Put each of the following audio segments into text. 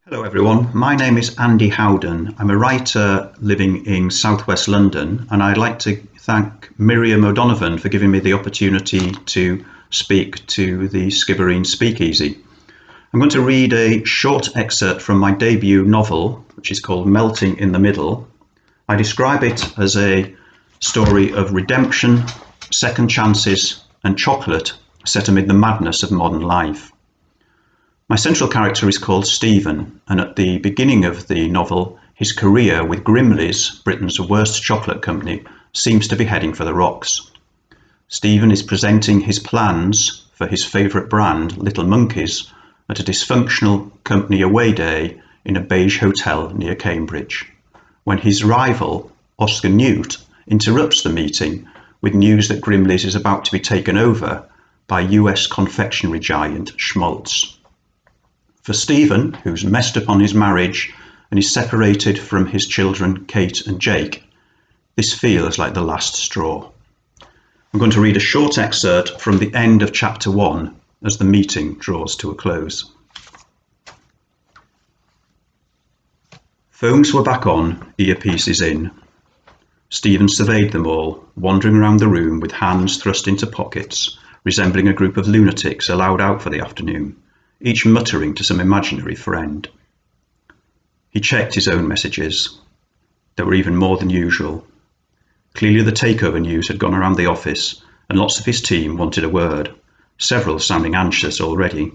Hello everyone, my name is Andy Howden. I'm a writer living in southwest London, and I'd like to thank Miriam O'Donovan for giving me the opportunity to speak to the Skibbereen Speakeasy. I'm going to read a short excerpt from my debut novel, which is called Melting in the Middle. I describe it as a story of redemption, second chances, and chocolate set amid the madness of modern life. My central character is called Stephen, and at the beginning of the novel, his career with Grimley's, Britain's worst chocolate company, seems to be heading for the rocks. Stephen is presenting his plans for his favourite brand, Little Monkeys, at a dysfunctional company away day in a beige hotel near Cambridge, when his rival, Oscar Newt, interrupts the meeting with news that Grimley's is about to be taken over by US confectionery giant Schmaltz. For Stephen, who's messed up on his marriage and is separated from his children Kate and Jake, this feels like the last straw. I'm going to read a short excerpt from the end of chapter 1 as the meeting draws to a close. Phones were back on, earpieces in. Stephen surveyed them all, wandering around the room with hands thrust into pockets, resembling a group of lunatics allowed out for the afternoon, each muttering to some imaginary friend. He checked his own messages. There were even more than usual. Clearly the takeover news had gone around the office, and lots of his team wanted a word, several sounding anxious already.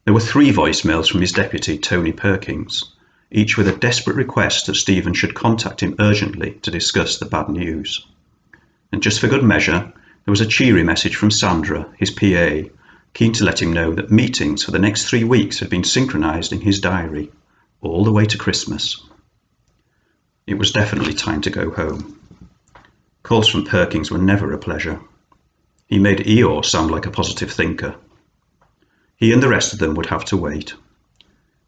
There were 3 voicemails from his deputy, Tony Perkins, each with a desperate request that Stephen should contact him urgently to discuss the bad news. And just for good measure, there was a cheery message from Sandra, his PA, keen to let him know that meetings for the next 3 weeks had been synchronised in his diary, all the way to Christmas. It was definitely time to go home. Calls from Perkins were never a pleasure. He made Eeyore sound like a positive thinker. He and the rest of them would have to wait.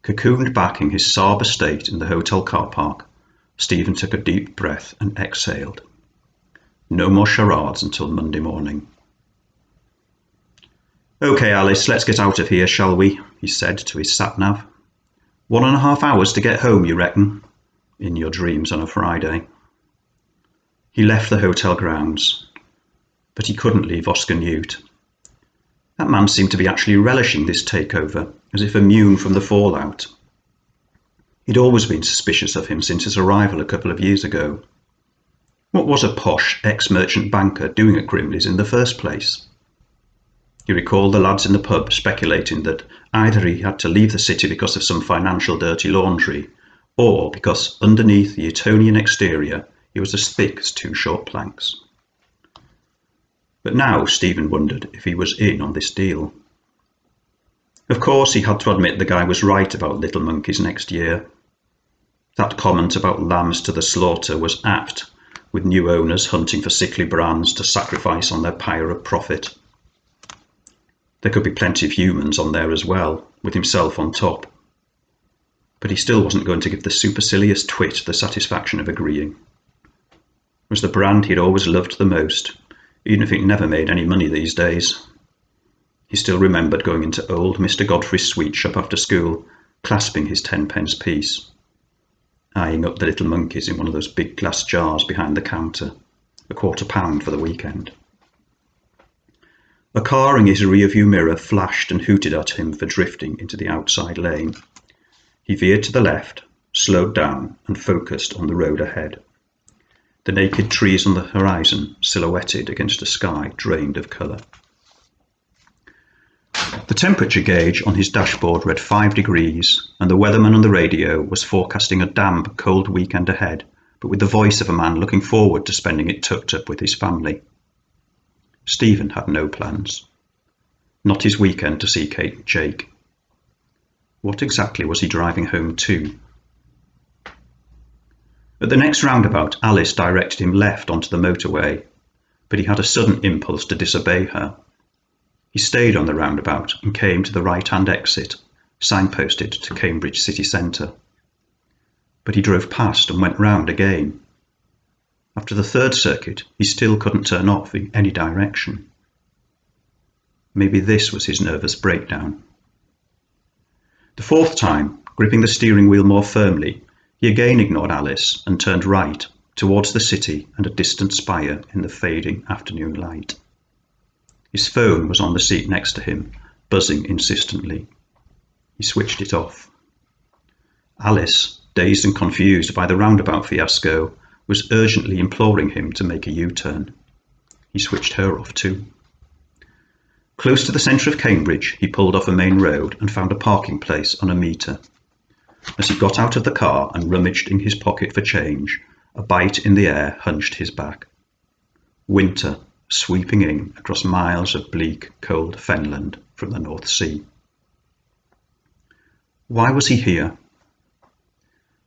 Cocooned back in his Saab estate in the hotel car park, Stephen took a deep breath and exhaled. No more charades until Monday morning. "Okay, Alice, let's get out of here, shall we?" he said to his sat-nav. 1.5 hours to get home, you reckon? In your dreams on a Friday. He left the hotel grounds, but he couldn't leave Oscar Newt. That man seemed to be actually relishing this takeover, as if immune from the fallout. He'd always been suspicious of him since his arrival a couple of years ago. What was a posh ex-merchant banker doing at Grimley's in the first place? He recalled the lads in the pub speculating that either he had to leave the city because of some financial dirty laundry, or because underneath the Etonian exterior he was as thick as 2 short planks. But now Stephen wondered if he was in on this deal. Of course he had to admit the guy was right about Little Monkeys next year. That comment about lambs to the slaughter was apt, with new owners hunting for sickly brands to sacrifice on their pyre of profit. There could be plenty of humans on there as well, with himself on top. But he still wasn't going to give the supercilious twit the satisfaction of agreeing. It was the brand he'd always loved the most, even if it never made any money these days. He still remembered going into old Mr. Godfrey's sweet shop after school, clasping his 10-pence piece, eyeing up the Little Monkeys in one of those big glass jars behind the counter, £1/4 for the weekend. A car in his rear-view mirror flashed and hooted at him for drifting into the outside lane. He veered to the left, slowed down, and focused on the road ahead. The naked trees on the horizon silhouetted against a sky drained of colour. The temperature gauge on his dashboard read 5 degrees, and the weatherman on the radio was forecasting a damp, cold weekend ahead, but with the voice of a man looking forward to spending it tucked up with his family. Stephen had no plans. Not his weekend to see Kate and Jake. What exactly was he driving home to? At the next roundabout, Alice directed him left onto the motorway, but he had a sudden impulse to disobey her. He stayed on the roundabout and came to the right-hand exit, signposted to Cambridge city centre. But he drove past and went round again. After the 3rd circuit, he still couldn't turn off in any direction. Maybe this was his nervous breakdown. The 4th time, Gripping the steering wheel more firmly, he again ignored Alice and turned right, towards the city and a distant spire in the fading afternoon light. His phone was on the seat next to him, buzzing insistently. He switched it off. Alice, dazed and confused by the roundabout fiasco, was urgently imploring him to make a U-turn. He switched her off too. Close to the centre of Cambridge, he pulled off a main road and found a parking place on a meter. As he got out of the car and rummaged in his pocket for change, a bite in the air hunched his back. Winter sweeping in across miles of bleak, cold fenland from the North Sea. Why was he here?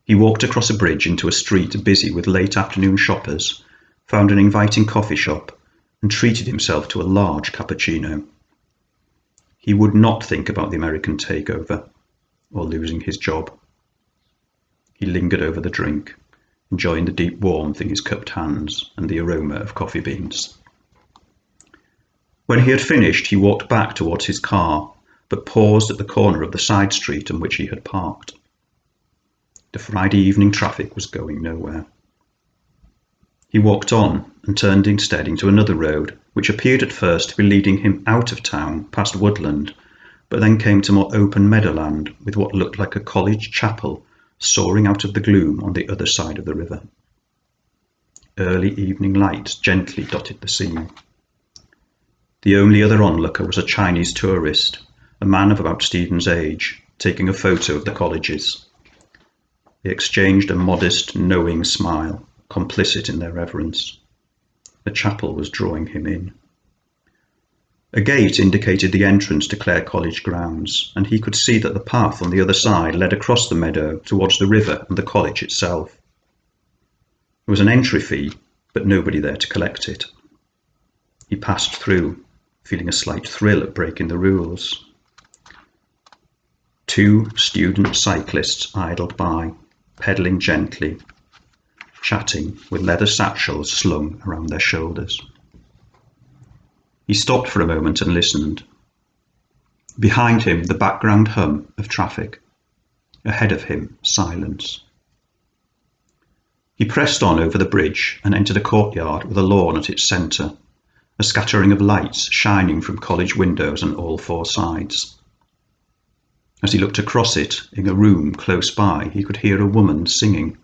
He walked across a bridge into a street busy with late afternoon shoppers, found an inviting coffee shop, and treated himself to a large cappuccino. He would not think about the American takeover or losing his job. He lingered over the drink, enjoying the deep warmth in his cupped hands and the aroma of coffee beans. When he had finished, he walked back towards his car, but paused at the corner of the side street on which he had parked. The Friday evening traffic was going nowhere. He walked on and turned instead into another road, which appeared at first to be leading him out of town past woodland, but then came to more open meadowland with what looked like a college chapel soaring out of the gloom on the other side of the river. Early evening lights gently dotted the scene. The only other onlooker was a Chinese tourist, a man of about Stephen's age, taking a photo of the colleges. They exchanged a modest, knowing smile, complicit in their reverence. The chapel was drawing him in. A gate indicated the entrance to Clare College grounds, and he could see that the path on the other side led across the meadow towards the river and the college itself. There was an entry fee, but nobody there to collect it. He passed through, feeling a slight thrill at breaking the rules. Two student cyclists idled by, pedalling gently, chatting with leather satchels slung around their shoulders. He stopped for a moment and listened. Behind him, the background hum of traffic. Ahead of him, silence. He pressed on over the bridge and entered a courtyard with a lawn at its centre, a scattering of lights shining from college windows on all four sides. As he looked across it, in a room close by, he could hear a woman singing.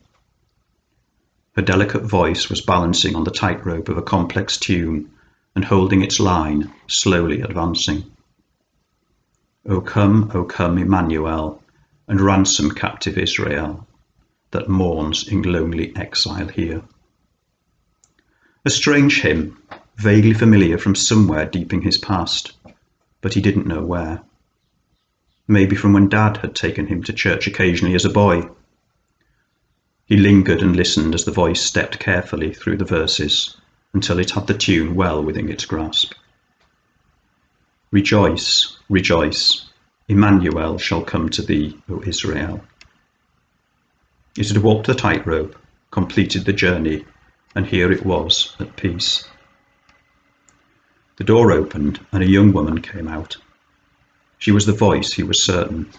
Her delicate voice was balancing on the tightrope of a complex tune and holding its line, slowly advancing. O come, Emmanuel, and ransom captive Israel, that mourns in lonely exile here. A strange hymn, vaguely familiar from somewhere deep in his past, but he didn't know where. Maybe from when Dad had taken him to church occasionally as a boy. He lingered and listened as the voice stepped carefully through the verses until it had the tune well within its grasp. Rejoice, rejoice, Emmanuel shall come to thee, O Israel. It had walked the tightrope, completed the journey, and here it was, at peace. The door opened and a young woman came out. She was the voice, he was certain.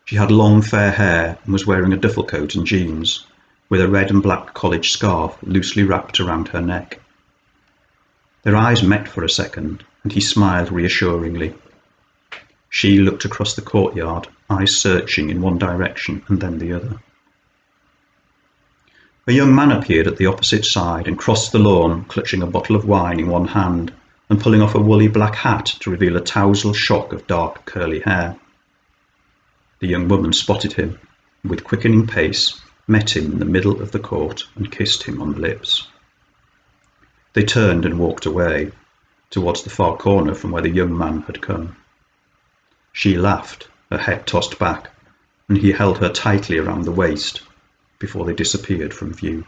She had long fair hair and was wearing a duffel coat and jeans, with a red and black college scarf loosely wrapped around her neck. Their eyes met for a second, and he smiled reassuringly. She looked across the courtyard, eyes searching in one direction and then the other. A young man appeared at the opposite side and crossed the lawn, clutching a bottle of wine in one hand and pulling off a woolly black hat to reveal a tousle shock of dark curly hair. The young woman spotted him, and with quickening pace, met him in the middle of the court and kissed him on the lips. They turned and walked away, towards the far corner from where the young man had come. She laughed, her head tossed back, and he held her tightly around the waist before they disappeared from view.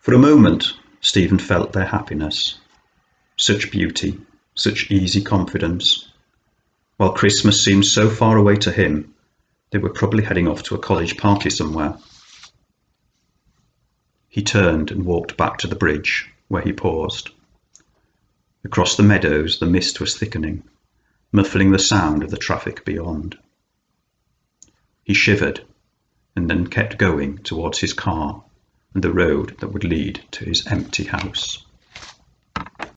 For a moment, Stephen felt their happiness. Such beauty, such easy confidence. While Christmas seemed so far away to him, they were probably heading off to a college party somewhere. He turned and walked back to the bridge, where he paused. Across the meadows, the mist was thickening, muffling the sound of the traffic beyond. He shivered and then kept going towards his car and the road that would lead to his empty house.